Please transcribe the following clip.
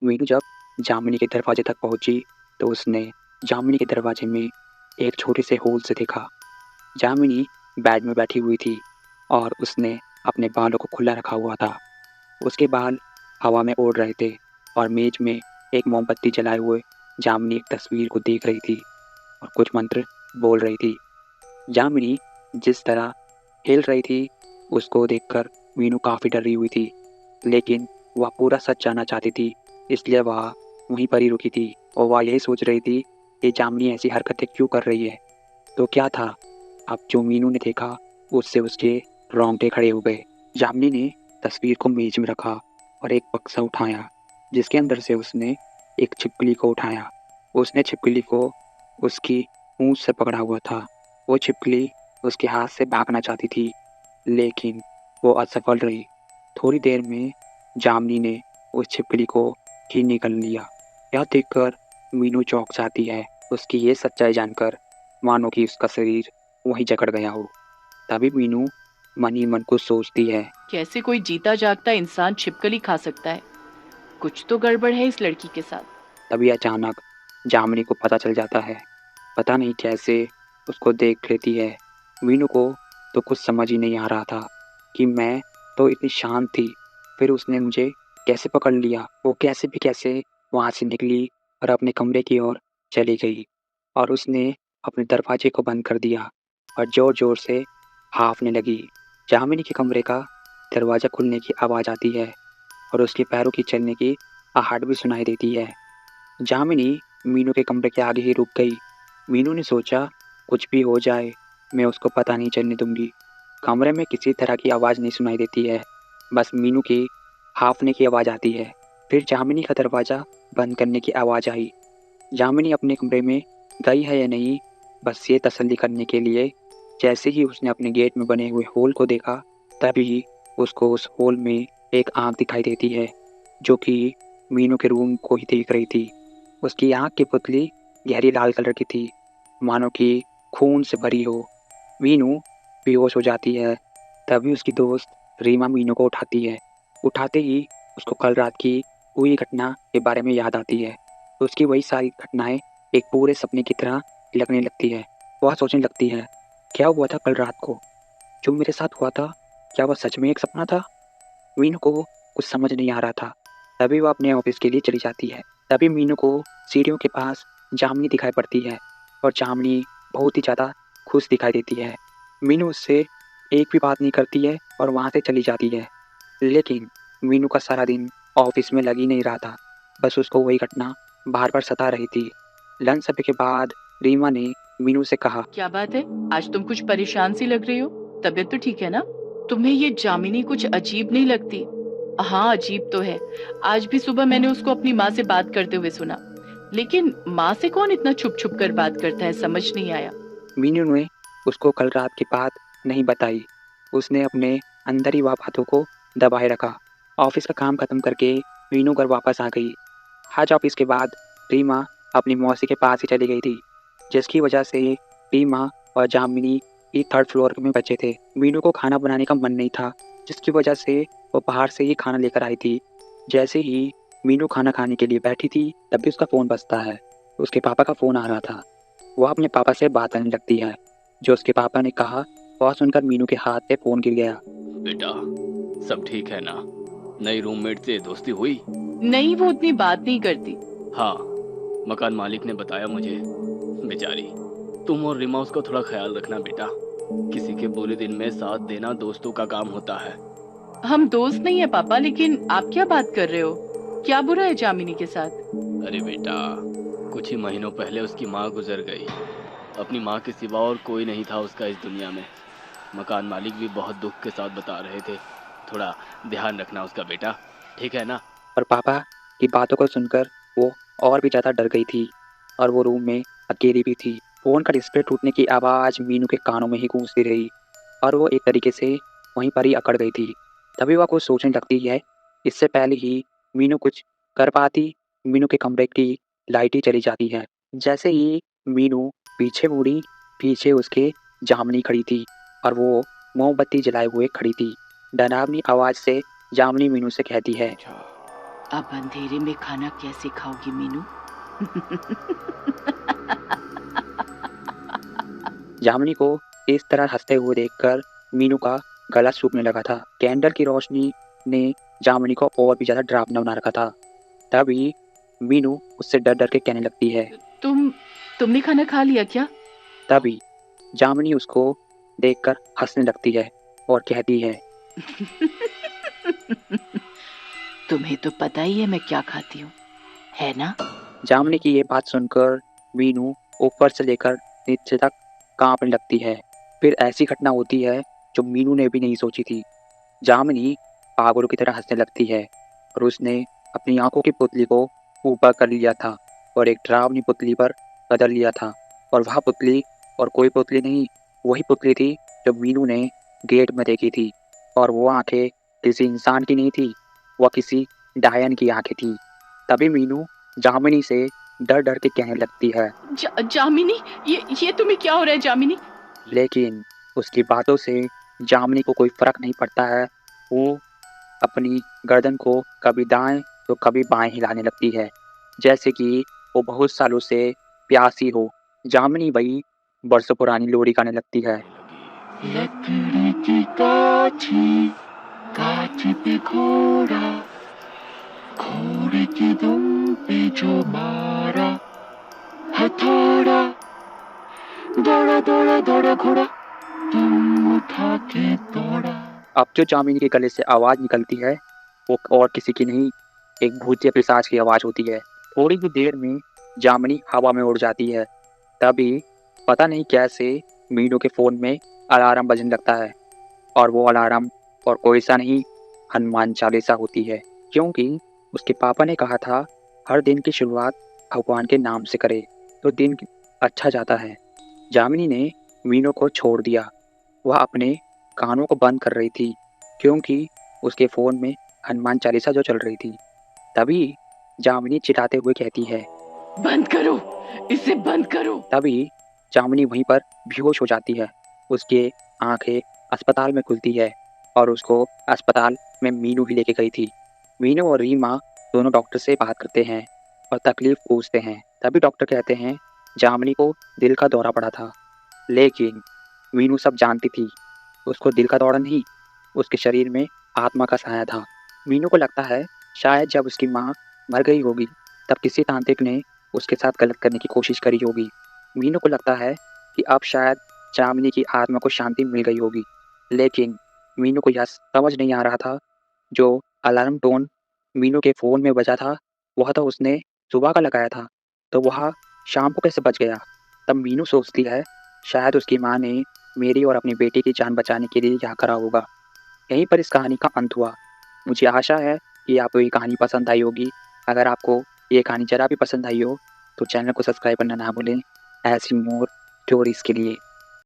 मीनू जब जामिनी के दरवाजे तक पहुंची तो उसने जामिनी के दरवाजे में एक छोटे से होल से देखा। जामिनी बेड में बैठी हुई थी और उसने अपने बालों को खुला रखा हुआ था। उसके बाल हवा में उड़ रहे थे और मेज में एक मोमबत्ती जलाए हुए जामिनी एक तस्वीर को देख रही थी और कुछ मंत्र बोल रही थी। जामिनी जिस तरह हिल रही थी उसको देखकर मीनू काफ़ी डरी हुई थी, लेकिन वह पूरा सच जानना चाहती थी, इसलिए वह वहीं पर ही रुकी थी और वह यही सोच रही थी कि जामिनी ऐसी हरकतें क्यों कर रही है। तो क्या था, अब जो मीनू ने देखा उससे उसके रोंगटे खड़े हो गए। जामिनी ने तस्वीर को मेज में रखा और एक बक्सा उठाया जिसके अंदर से उसने एक छिपकली को उठाया। उसने छिपकली को उसकी पूंछ से पकड़ा हुआ था। वो छिपकली उसके हाथ से भागना चाहती थी, लेकिन वो असफल रही। थोड़ी देर में जामिनी ने उस छिपकली को ही निगल लिया। यह देखकर मीनू चौंक जाती है, उसकी ये सच्चाई जानकर मानो कि उसका शरीर वहीं जकड़ गया हो। तभी मीनू मन ही मन को सोचती है, कैसे कोई जीता जागता इंसान छिपकली खा सकता है? कुछ तो गड़बड़ है इस लड़की के साथ। तभी अचानक जामिनी को पता चल जाता है। पता नहीं कैसे उसको देख लेती है। मीनू को तो कुछ समझ ही नहीं आ रहा था कि मैं तो इतनी शांत थी, फिर उसने मुझे कैसे पकड़ लिया। वो कैसे भी कैसे वहाँ से निकली और अपने कमरे की ओर चली गई और उसने अपने दरवाजे को बंद कर दिया और ज़ोर ज़ोर से हाँफने लगी। जामिनी के कमरे का दरवाज़ा खुलने की आवाज़ आती है और उसके पैरों की चलने की आहट भी सुनाई देती है। जामिनी मीनू के कमरे के आगे ही रुक गई। मीनू ने सोचा, कुछ भी हो जाए मैं उसको पता नहीं चलने दूंगी। कमरे में किसी तरह की आवाज़ नहीं सुनाई देती है, बस मीनू की हाँफने की आवाज़ आती है। फिर जामिनी का दरवाज़ा बंद करने की आवाज़ आई। जामिनी अपने कमरे में गई है या नहीं, बस ये तसल्ली करने के लिए जैसे ही उसने अपने गेट में बने हुए होल को देखा, तभी उसको उस होल में एक आँख दिखाई देती है जो कि मीनू के रूम को ही देख रही थी। उसकी आँख की पुतली गहरी लाल कलर की थी, मानो कि खून से भरी हो। मीनू बेहोश हो जाती है। तभी उसकी दोस्त रीमा मीनू को उठाती है। उठाते ही उसको कल रात की हुई घटना के बारे में याद आती है। उसकी वही सारी घटनाएं एक पूरे सपने की तरह लगने लगती है। वह सोचने लगती है, क्या हुआ था कल रात को? जो मेरे साथ हुआ था, क्या वह सच में एक सपना था? मीनू को कुछ समझ नहीं आ रहा था। तभी वह अपने ऑफिस के लिए चली जाती है। तभी मीनू को सीढ़ियों के पास जामिनी दिखाई पड़ती है और जामिनी बहुत ही ज़्यादा खुश दिखाई देती है। मीनू उससे एक भी बात नहीं करती है और वहाँ से चली जाती है। लेकिन मीनू का सारा दिन ऑफिस में लग ही नहीं रहा था, बस उसको वही घटना बार बार सता रही थी। लंच समय के बाद रीमा ने मीनू से कहा, क्या बात है? आज तुम कुछ परेशान सी लग रही हो। तबीयत तो ठीक है ना? तुम्हें ये जामिनी कुछ अजीब नहीं लगती? हाँ, अजीब तो है। आज भी सुबह मैंने उसको अपनी माँ से बात करते हुए सुना। लेकिन माँ से कौन इतना छुप छुप कर बात करता है, समझ नहीं आया। मीनू ने उसको कल रात की बात नहीं बताई। उसने अपने अंदर ही वह बातों को दबाए रखा। ऑफिस का काम खत्म करके मीनू घर वापस आ गई। आज ऑफिस के बाद रीमा अपनी मौसी के पास ही चली गई थी, जिसकी वजह से रीमा और जामिनी ही थर्ड फ्लोर में बचे थे। मीनू को खाना बनाने का मन नहीं था, जिसकी वजह से वो बाहर से ही खाना लेकर आई थी। जैसे ही मीनू खाना खाने के लिए बैठी थी, तभी उसका फ़ोन बजता है। उसके पापा का फ़ोन आ रहा था। वह अपने पापा से बात करने लगती है। जो उसके पापा ने कहा वह सुनकर मीनू के हाथ से फ़ोन गिर गया। बेटा, सब ठीक है ना? नई रूममेट से दोस्ती हुई? नहीं, वो उतनी बात नहीं करती। हाँ, मकान मालिक ने बताया मुझे। बेचारी, तुम और रीमा उसका थोड़ा ख्याल रखना बेटा। किसी के बुरे दिन में साथ देना दोस्तों का काम होता है। हम दोस्त नहीं है पापा, लेकिन आप क्या बात कर रहे हो? क्या बुरा है जामिनी के साथ? अरे बेटा, कुछ ही महीनों पहले उसकी माँ गुजर गई। अपनी माँ के सिवा और कोई नहीं था उसका इस दुनिया में। मकान मालिक भी बहुत दुख के साथ बता रहे थे। थोड़ा ध्यान रखना उसका बेटा, ठीक है ना? और पापा की बातों को सुनकर वो और भी ज़्यादा डर गई थी और वो रूम में अकेली भी थी। फ़ोन का डिस्प्ले टूटने की आवाज़ मीनू के कानों में ही गूंजती रही और वो एक तरीके से वहीं पर ही अकड़ गई थी। तभी वह कुछ सोचने लगती है। इससे पहले ही मीनू कुछ कर पाती, मीनू के कमरे की लाइट ही चली जाती है। जैसे ही मीनू पीछे मुड़ी, पीछे उसके जामिनी खड़ी थी और वो मोमबत्ती जलाए हुए खड़ी थी। डरावनी आवाज़ से जामिनी मीनू से कहती है, अब अंधेरे में खाना कैसे खाओगी मीनू? जामिनी को इस तरह हंसते हुए देखकर मीनू का गला सूखने लगा था। कैंडल की रोशनी ने जामिनी को और भी ज्यादा डरावना बना रखा था। तभी मीनू उससे डर डर के कहने लगती है। तुमने खाना खा लिया क्या? तभी जामिनी उसको देखकर हंसने लगती है और कहती है, तुम्हें तो पता ही है मैं क्या खाती हूँ, है ना? जामिनी की ये बात सुनकर मीनू ऊपर से लेकर नीचे तक कांपने लगती है। फिर ऐसी घटना होती है जो मीनू ने भी नहीं सोची थी। जामिनी पागलों की तरह हंसने लगती है और उसने अपनी आंखों की पुतली को ऊपर कर लिया था और एक डरावनी पुतली पर बदल लिया था। और वह पुतली और कोई पुतली नहीं, वही पुतली थी जो मीनू ने गेट में देखी थी। और वो आंखें किसी इंसान की नहीं थी, वह किसी डायन की आंखें थी। तभी मीनू जामिनी से डर डर के कहने लगती है, जामिनी, ये तुम्हें क्या हो रहा है जामिनी? लेकिन उसकी बातों से जामिनी को कोई फर्क नहीं पड़ता है। वो अपनी गर्दन को कभी दाएं तो कभी बाएं हिलाने लगती है, जैसे कि वो बहुत सालों से प्यासी हो। जामिनी वही बरसों पुरानी लोरी गाने लगती है। लकड़ी की काठी, काठी पे घोड़ा, घोड़े की दुम पे जो मारा, हथौड़ा, दौड़ा दौड़ा दौड़ा घोड़ा, तुम उठा के दौड़ा। अब जो जामिनी के गले से आवाज निकलती है वो और किसी की नहीं, एक भूतिया पिशाच की आवाज होती है। थोड़ी ही देर में जामिनी हवा में उड़ जाती है। तभी पता नहीं कैसे मीनू के फोन में अलार्म बजने लगता है और वो अलार्म और कोई सा नहीं, हनुमान चालीसा होती है। क्योंकि उसके पापा ने कहा था हर दिन की शुरुआत भगवान के नाम से करे तो दिन अच्छा जाता है। जामिनी ने मीनू को छोड़ दिया। वह अपने कानों को बंद कर रही थी क्योंकि उसके फ़ोन में हनुमान चालीसा जो चल रही थी। तभी जामिनी चिल्लाते हुए कहती है, बंद करो, इसे बंद करो। तभी जामिनी वहीं पर बेहोश हो जाती है। उसके आंखें अस्पताल में खुलती है और उसको अस्पताल में मीनू ही लेके गई थी। मीनू और रीमा दोनों डॉक्टर से बात करते हैं और तकलीफ पूछते हैं। तभी डॉक्टर कहते हैं जामिनी को दिल का दौरा पड़ा था। लेकिन मीनू सब जानती थी, उसको दिल का दौरा नहीं, उसके शरीर में आत्मा का साया था। मीनू को लगता है शायद जब उसकी माँ मर गई होगी तब किसी तांत्रिक ने उसके साथ गलत करने की कोशिश करी होगी। मीनू को लगता है कि अब शायद जामिनी की आत्मा को शांति मिल गई होगी। लेकिन मीनू को यह समझ नहीं आ रहा था, जो अलार्म टोन मीनू के फ़ोन में बजा था वह तो उसने सुबह का लगाया था, तो वह शाम को कैसे बच गया। तब मीनू सोचती है शायद उसकी माँ ने मेरी और अपनी बेटी की जान बचाने के लिए यह करा होगा। यहीं पर इस कहानी का अंत हुआ। मुझे आशा है कि आपको ये कहानी पसंद आई होगी। अगर आपको ये कहानी ज़रा भी पसंद आई हो तो चैनल को सब्सक्राइब करना ना भूलें ऐसी मोर स्टोरीज़ के लिए।